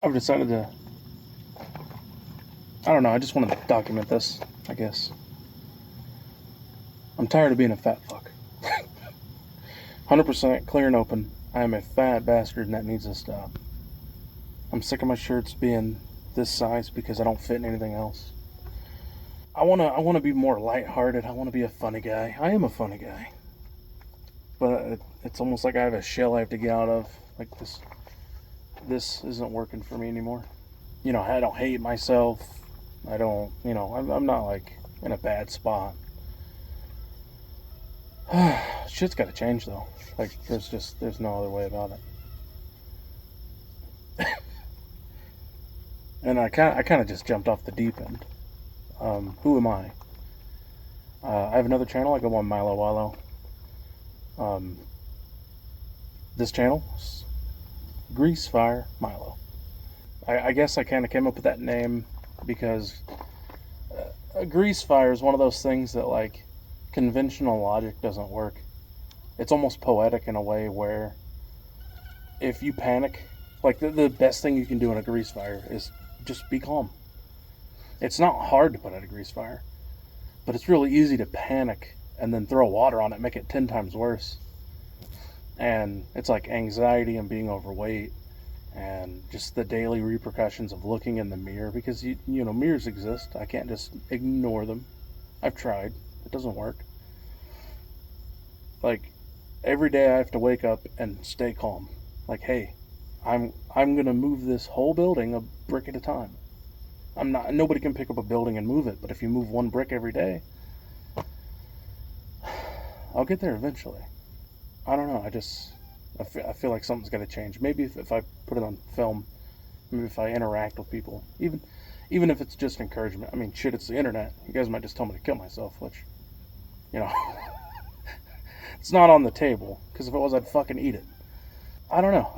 I've decided to, I don't know, I just want to document this, I guess. I'm tired of being a fat fuck. 100% clear and open. I am a fat bastard and that needs to stop. I'm sick of my shirts being this size because I don't fit in anything else. I wanna be more lighthearted. I wanna be a funny guy. I am a funny guy. But it's almost like I have a shell I have to get out of. Like this isn't working for me anymore. I don't hate myself. I don't, I'm not like in a bad spot. Shit's gotta change though. Like there's no other way about it. And I kind of just jumped off the deep end. Who am I? I have another channel. I go on Milo Wallow. This channel, Grease Fire Milo. I guess I kind of came up with that name because a grease fire is one of those things that like conventional logic doesn't work. It's almost poetic in a way where if you panic, like the best thing you can do in a grease fire is just be calm. It's not hard to put out a grease fire, but it's really easy to panic and then throw water on it, make it 10 times worse. And it's like anxiety and being overweight and just the daily repercussions of looking in the mirror because mirrors exist. I can't just ignore them. I've tried. It doesn't work. Like every day I have to wake up and stay calm. Like, hey, I'm going to move this whole building a brick at a time. Nobody can pick up a building and move it, but if you move one brick every day, I'll get there eventually. I don't know. I feel like something's got to change. Maybe if I put it on film, maybe if I interact with people, even if it's just encouragement. I mean, shit, it's the internet. You guys might just tell me to kill myself, which, you know, it's not on the table. Because if it was, I'd fucking eat it. I don't know.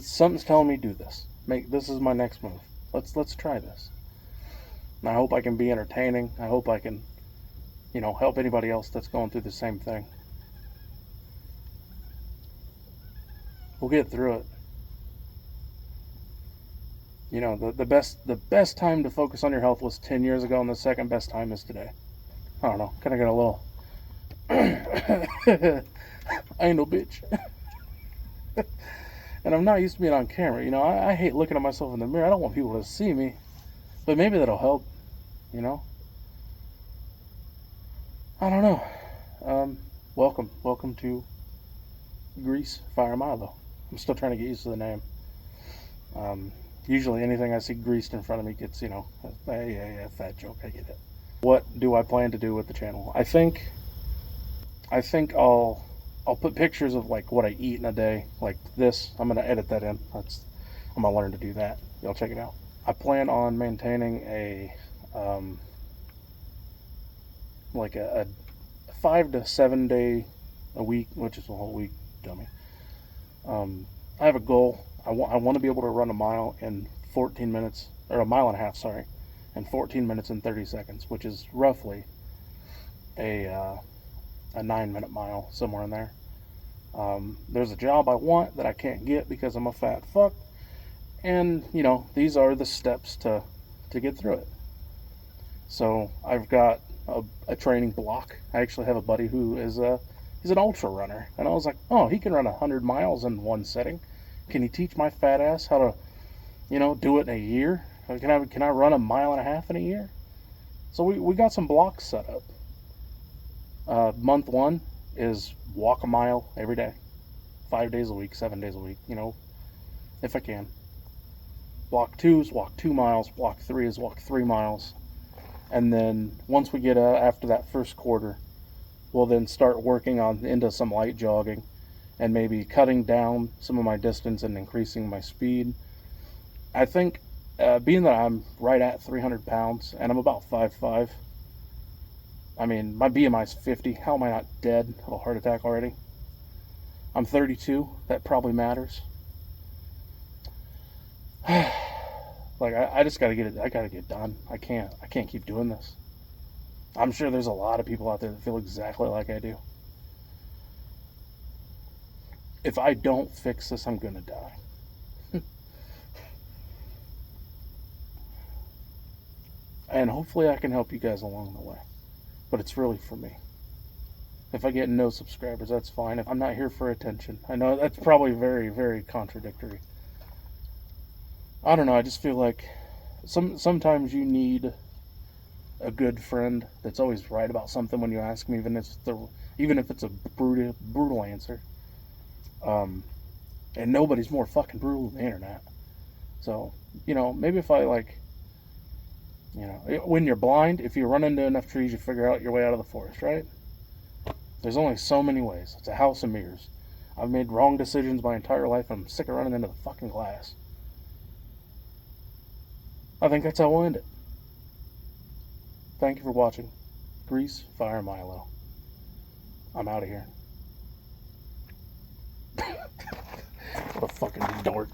Something's telling me do this. This is my next move. Let's try this. And I hope I can be entertaining. I hope I can, help anybody else that's going through the same thing. We'll get through it. The best time to focus on your health was 10 years ago, and the second best time is today. I don't know. Kind of got a little. I ain't no bitch. And I'm not used to being on camera. I hate looking at myself in the mirror. I don't want people to see me. But maybe that'll help. I don't know. Welcome to Grease Fire Milo. I'm still trying to get used to the name. Usually anything I see greased in front of me gets, a fat joke. I get it. What do I plan to do with the channel? I think I'll put pictures of like what I eat in a day, like this. I'm gonna edit that in. I'm gonna learn to do that. Y'all check it out. I plan on maintaining a 5 to 7 day a week, which is a whole week, dummy. I have a goal. I want to be able to run a mile in 14 minutes, or a mile and a half, sorry, in 14 minutes and 30 seconds, which is roughly a 9-minute mile, somewhere in there. There's a job I want that I can't get because I'm a fat fuck, and these are the steps to get through it. So I've got a training block. I actually have a buddy who is he's an ultra runner, and I was like, oh, he can run 100 miles in one setting. Can he teach my fat ass how to, do it in a year? Can I run a mile and a half in a year? So we got some blocks set up. Month 1 is walk a mile every day, 5 days a week, 7 days a week, if I can. Block 2 is walk 2 miles. Block 3 is walk 3 miles. And then once we get after that first quarter, we'll then start working on into some light jogging and maybe cutting down some of my distance and increasing my speed. I think being that I'm right at 300 pounds and I'm about 5'5", I mean, my BMI is 50. How am I not dead of a heart attack already? I'm 32. That probably matters. Like, I just gotta get it. I gotta get done. I can't keep doing this. I'm sure there's a lot of people out there that feel exactly like I do. If I don't fix this, I'm gonna die. And hopefully I can help you guys along the way. But it's really for me. If I get no subscribers, that's fine. If I'm not here for attention. I know that's probably very, very contradictory. I don't know. I just feel like sometimes you need a good friend that's always right about something when you ask me, even if it's a brutal answer. And nobody's more fucking brutal than the internet. So, maybe if I when you're blind, if you run into enough trees, you figure out your way out of the forest, right? There's only so many ways. It's a house of mirrors. I've made wrong decisions my entire life, and I'm sick of running into the fucking glass. I think that's how we'll end it. Thank you for watching. Grease, Fire, Milo. I'm out of here. What a fucking dork.